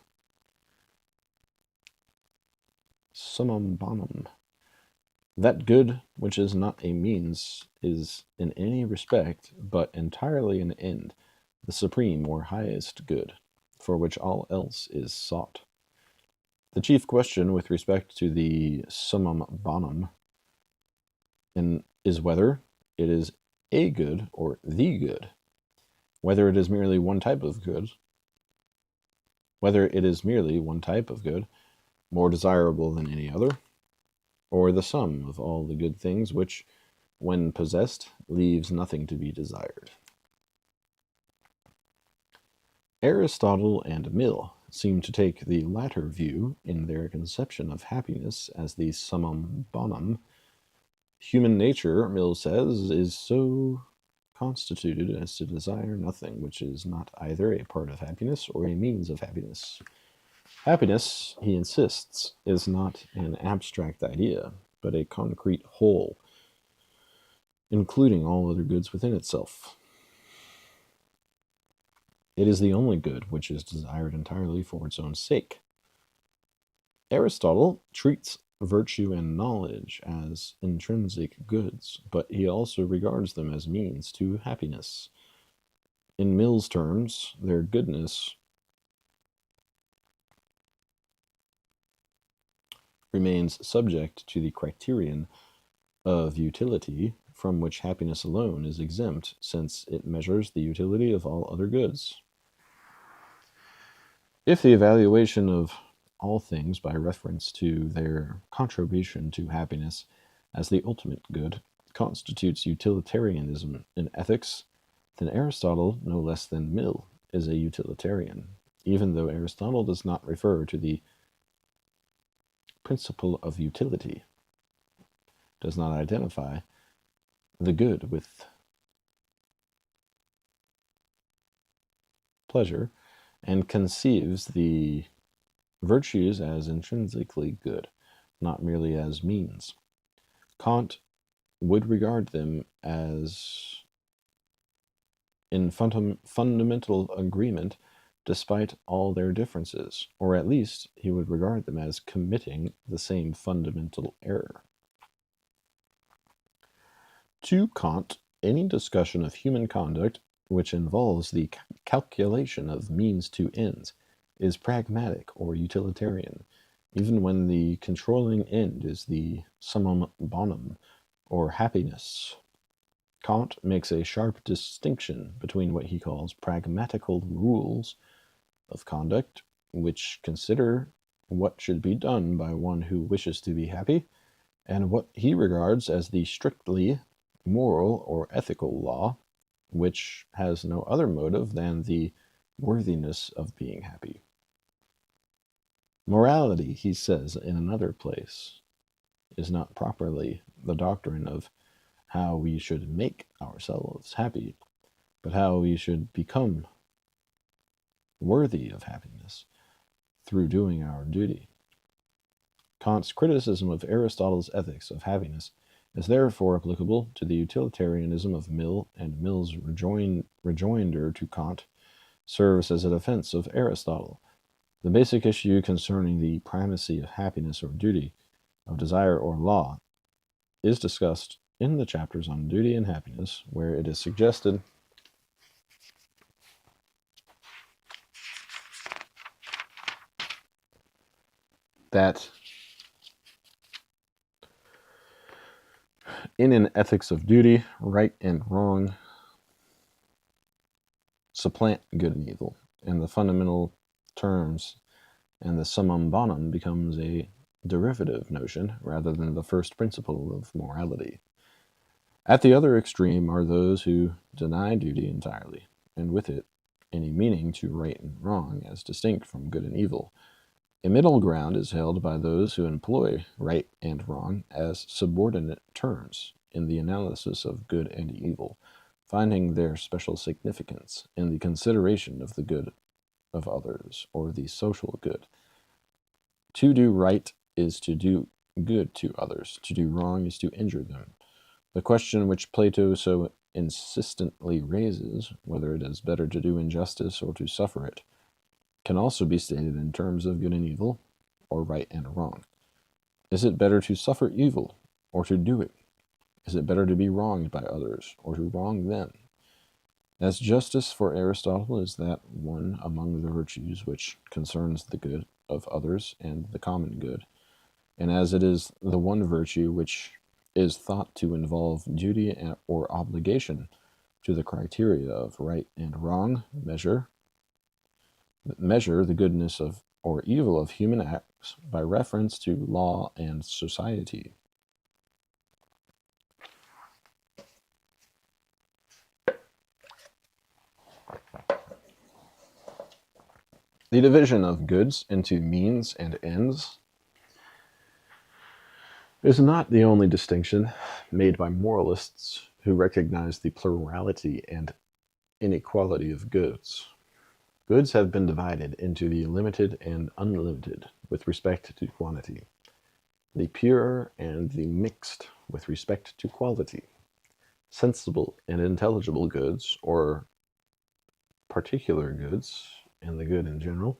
that good which is not a means is in any respect but entirely an end, the supreme or highest good, for which all else is sought. The chief question with respect to the summum bonum is whether it is a good or the good, whether it is merely one type of good, more desirable than any other, or the sum of all the good things which, when possessed, leaves nothing to be desired. Aristotle and Mill seem to take the latter view in their conception of happiness as the summum bonum. Human nature, Mill says, is so constituted as to desire nothing which is not either a part of happiness or a means of happiness. Happiness, he insists, is not an abstract idea, but a concrete whole, including all other goods within itself. It is the only good which is desired entirely for its own sake. Aristotle treats virtue and knowledge as intrinsic goods, but he also regards them as means to happiness. In Mill's terms, their goodness remains subject to the criterion of utility, from which happiness alone is exempt, since it measures the utility of all other goods. If the evaluation of all things by reference to their contribution to happiness as the ultimate good constitutes utilitarianism in ethics, then Aristotle, no less than Mill, is a utilitarian, even though Aristotle does not refer to the principle of utility, does not identify the good with pleasure, and conceives the virtues as intrinsically good, not merely as means. Kant would regard them as in fundamental agreement despite all their differences, or at least he would regard them as committing the same fundamental error. To Kant, any discussion of human conduct which involves the calculation of means to ends is pragmatic or utilitarian, even when the controlling end is the summum bonum, or happiness. Kant makes a sharp distinction between what he calls pragmatical rules of conduct, which consider what should be done by one who wishes to be happy, and what he regards as the strictly moral or ethical law, which has no other motive than the worthiness of being happy. Morality, he says in another place, is not properly the doctrine of how we should make ourselves happy, but how we should become worthy of happiness through doing our duty. Kant's criticism of Aristotle's ethics of happiness is therefore applicable to the utilitarianism of Mill, and Mill's rejoinder to Kant serves as a defense of Aristotle. The basic issue concerning the primacy of happiness or duty, of desire or law, is discussed in the chapters on duty and happiness, where it is suggested that in an ethics of duty, right and wrong supplant good and evil, and the fundamental terms and the summum bonum becomes a derivative notion rather than the first principle of morality. At the other extreme are those who deny duty entirely, and with it any meaning to right and wrong as distinct from good and evil. A middle ground is held by those who employ right and wrong as subordinate terms in the analysis of good and evil, finding their special significance in the consideration of the good of others, or the social good. To do right is to do good to others. To do wrong is to injure them. The question which Plato so insistently raises, whether it is better to do injustice or to suffer it, can also be stated in terms of good and evil, or right and wrong. Is it better to suffer evil, or to do it? Is it better to be wronged by others, or to wrong them? As justice for Aristotle is that one among the virtues which concerns the good of others and the common good, and as it is the one virtue which is thought to involve duty or obligation to the criteria of right and wrong, measure the goodness of or evil of human acts by reference to law and society. The division of goods into means and ends is not the only distinction made by moralists who recognize the plurality and inequality of goods. Goods have been divided into the limited and unlimited with respect to quantity, the pure and the mixed with respect to quality, sensible and intelligible goods, or particular goods, and the good in general,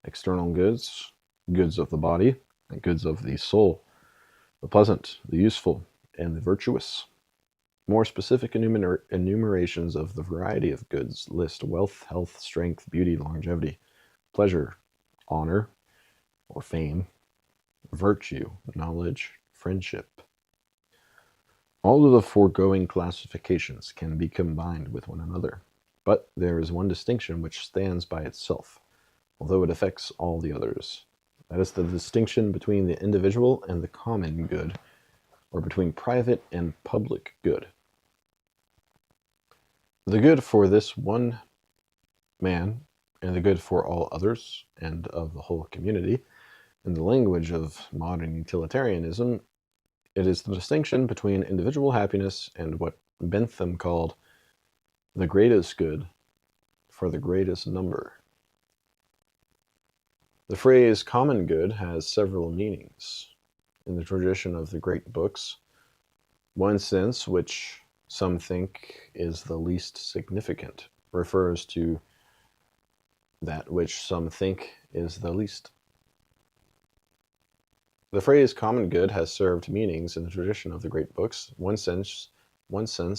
external goods, goods of the body, and goods of the soul, the pleasant, the useful, and the virtuous. More specific enumerations of the variety of goods list wealth, health, strength, beauty, longevity, pleasure, honor or fame, virtue, knowledge, friendship. All of the foregoing classifications can be combined with one another, but there is one distinction which stands by itself, although it affects all the others. That is the distinction between the individual and the common good, or between private and public good. The good for this one man, and the good for all others, and of the whole community. In the language of modern utilitarianism, it is the distinction between individual happiness and what Bentham called the greatest good for the greatest number. The phrase common good has several meanings. In the tradition of the great books, one sense, which some think is the least significant, refers to that which some think is the least. The phrase common good has served meanings in the tradition of the great books. One sense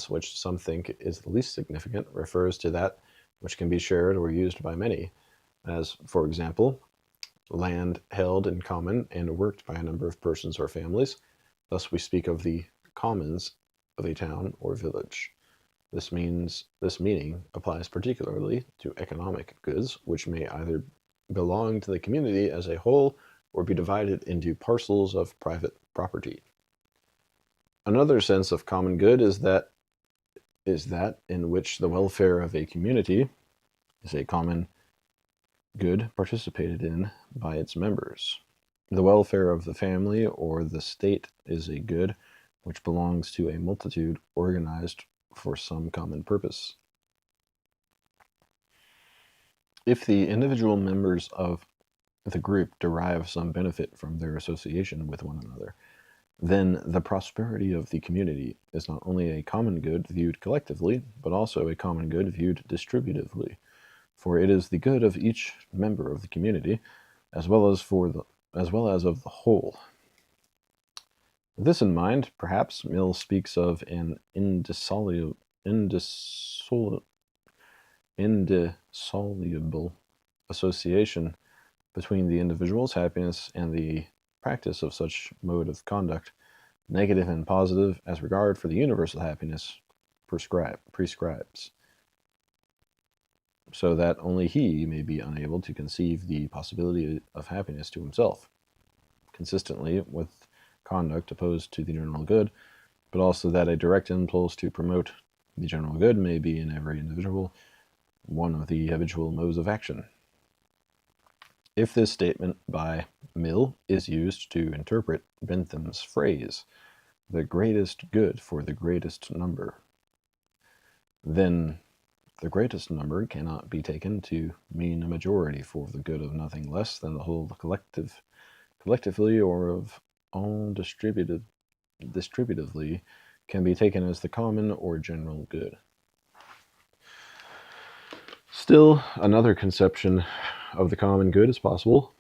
which some think is the least significant refers to that which can be shared or used by many, as, for example, land held in common and worked by a number of persons or families. Thus we speak of the commons of a town or village. This meaning applies particularly to economic goods, which may either belong to the community as a whole or be divided into parcels of private property. Another sense of common good is that in which the welfare of a community is a common good participated in by its members. The welfare of the family or the state is a good which belongs to a multitude organized for some common purpose. If the individual members of the group derive some benefit from their association with one another, then the prosperity of the community is not only a common good viewed collectively, but also a common good viewed distributively, for it is the good of each member of the community, as well as of the whole. With this in mind, perhaps Mill speaks of an indissoluble association between the individual's happiness and the practice of such mode of conduct, negative and positive, as regard for the universal happiness prescribes, so that only he may be unable to conceive the possibility of happiness to himself, consistently with conduct opposed to the general good, but also that a direct impulse to promote the general good may be in every individual one of the habitual modes of action. If this statement by Mill is used to interpret Bentham's phrase, the greatest good for the greatest number, then the greatest number cannot be taken to mean a majority for the good of nothing less than the whole collectively, or of all distributively, can be taken as the common or general good. Still, another conception of the common good is possible.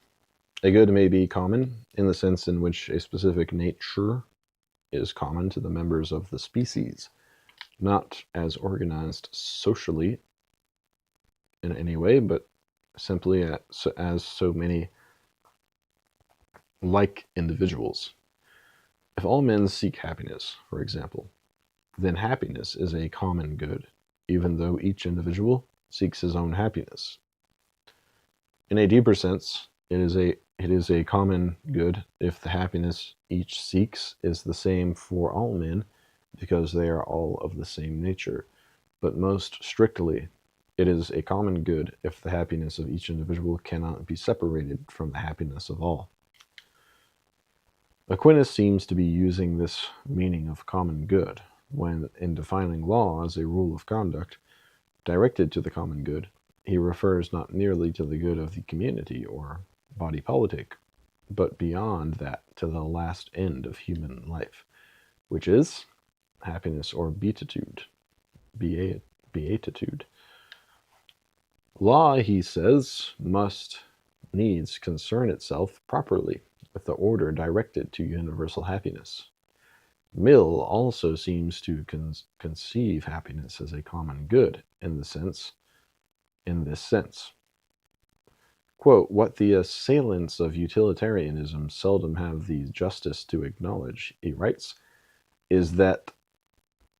A good may be common in the sense in which a specific nature is common to the members of the species, not as organized socially in any way, but simply as so many like individuals. If all men seek happiness, for example, then happiness is a common good, even though each individual seeks his own happiness. In a deeper sense, it is a common good if the happiness each seeks is the same for all men, because they are all of the same nature. But most strictly, it is a common good if the happiness of each individual cannot be separated from the happiness of all. Aquinas seems to be using this meaning of common good when, in defining law as a rule of conduct directed to the common good, he refers not merely to the good of the community or body politic, but beyond that to the last end of human life, which is happiness or beatitude. Law, he says, must needs concern itself properly with the order directed to universal happiness. Mill also seems to conceive happiness as a common good in this sense. Quote, what the assailants of utilitarianism seldom have the justice to acknowledge, he writes, is that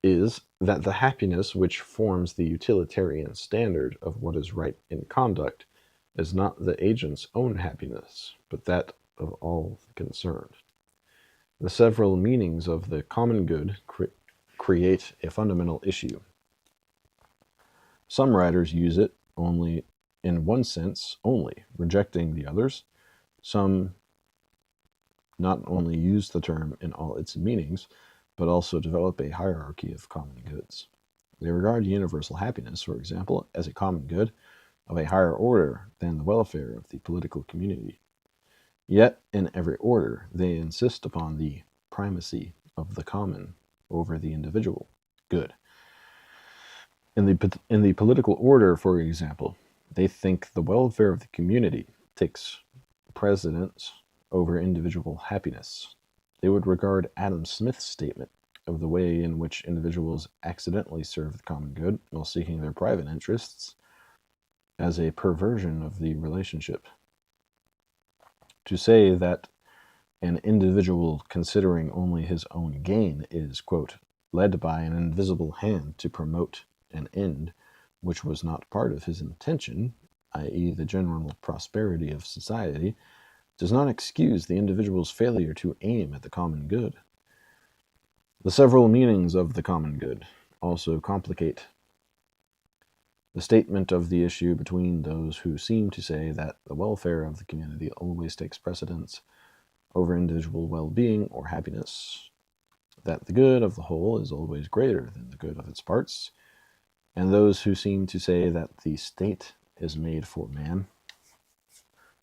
the happiness which forms the utilitarian standard of what is right in conduct is not the agent's own happiness, but that of all concerned. The several meanings of the common good create a fundamental issue. Some writers use it only in one sense only, rejecting the others. Some not only use the term in all its meanings, but also develop a hierarchy of common goods. They regard universal happiness, for example, as a common good of a higher order than the welfare of the political community. Yet, in every order, they insist upon the primacy of the common over the individual good. In the political order, for example, they think the welfare of the community takes precedence over individual happiness. They would regard Adam Smith's statement of the way in which individuals accidentally serve the common good while seeking their private interests as a perversion of the relationship. To say that an individual considering only his own gain is, quote, led by an invisible hand to promote an end which was not part of his intention, i.e., the general prosperity of society, does not excuse the individual's failure to aim at the common good. The several meanings of the common good also complicate the statement of the issue between those who seem to say that the welfare of the community always takes precedence over individual well-being or happiness, that the good of the whole is always greater than the good of its parts, and those who seem to say that the state is made for man,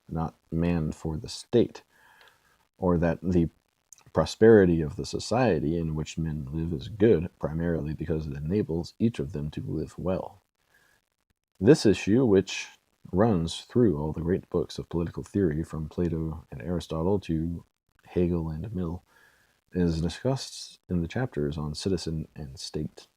not man for the state, or that the prosperity of the society in which men live is good primarily because it enables each of them to live well. This issue, which runs through all the great books of political theory from Plato and Aristotle to Hegel and Mill, is discussed in the chapters on citizen and state.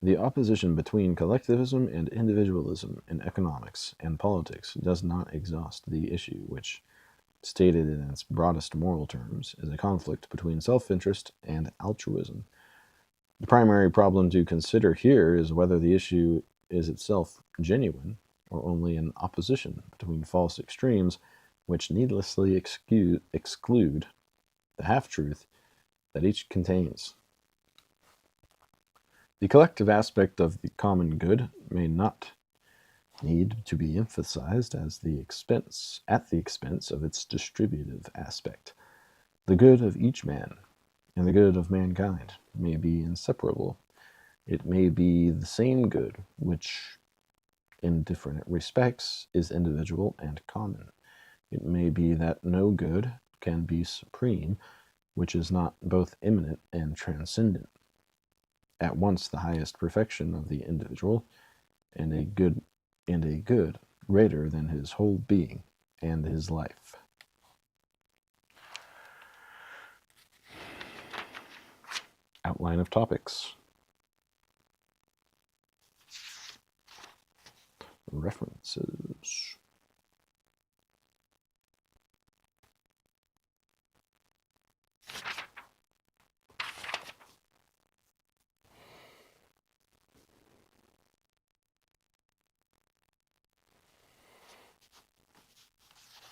The opposition between collectivism and individualism in economics and politics does not exhaust the issue, which, stated in its broadest moral terms, is a conflict between self-interest and altruism. The primary problem to consider here is whether the issue is itself genuine or only an opposition between false extremes which needlessly exclude the half-truth that each contains. The collective aspect of the common good may not need to be emphasized at the expense of its distributive aspect. The good of each man and the good of mankind may be inseparable. It may be the same good, which, in different respects, is individual and common. It may be that no good can be supreme, which is not both immanent and transcendent, at once the highest perfection of the individual, and a good greater than his whole being and his life. Outline of topics. References.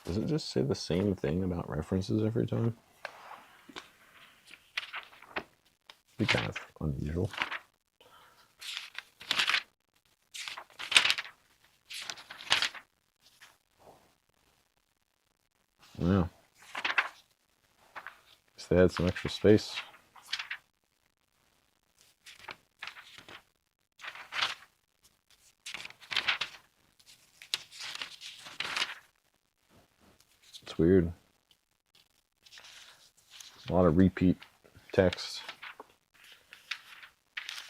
Does it just say the same thing about references every time? Be kind of unusual. Yeah. Guess they had some extra space. It's weird. A lot of repeat text.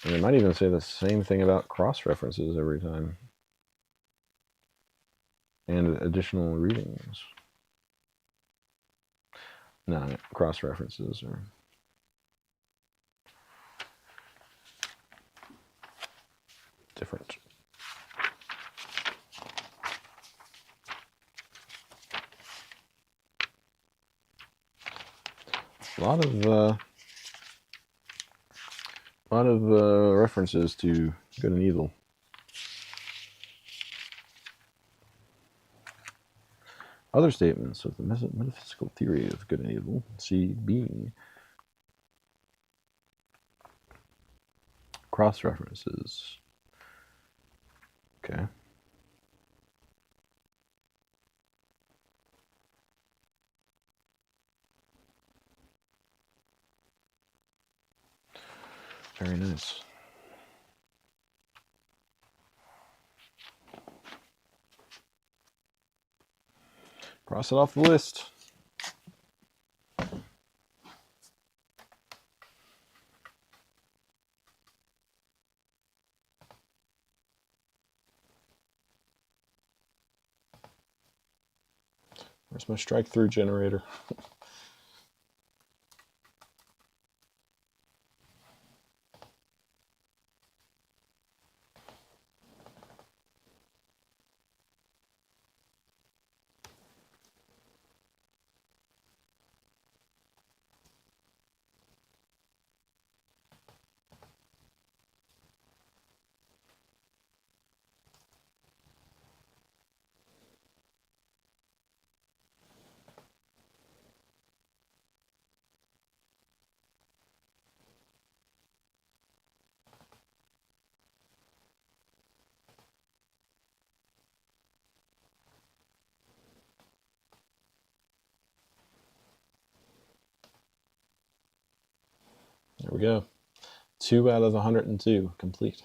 And they might even say the same thing about cross-references every time. And additional readings. No, cross references are different. A lot of references to good and evil. Other statements of the metaphysical theory of good and evil, see being cross references. Okay. Very nice. Cross it off the list. Where's my strike through generator? There we go. 2 out of 102 complete.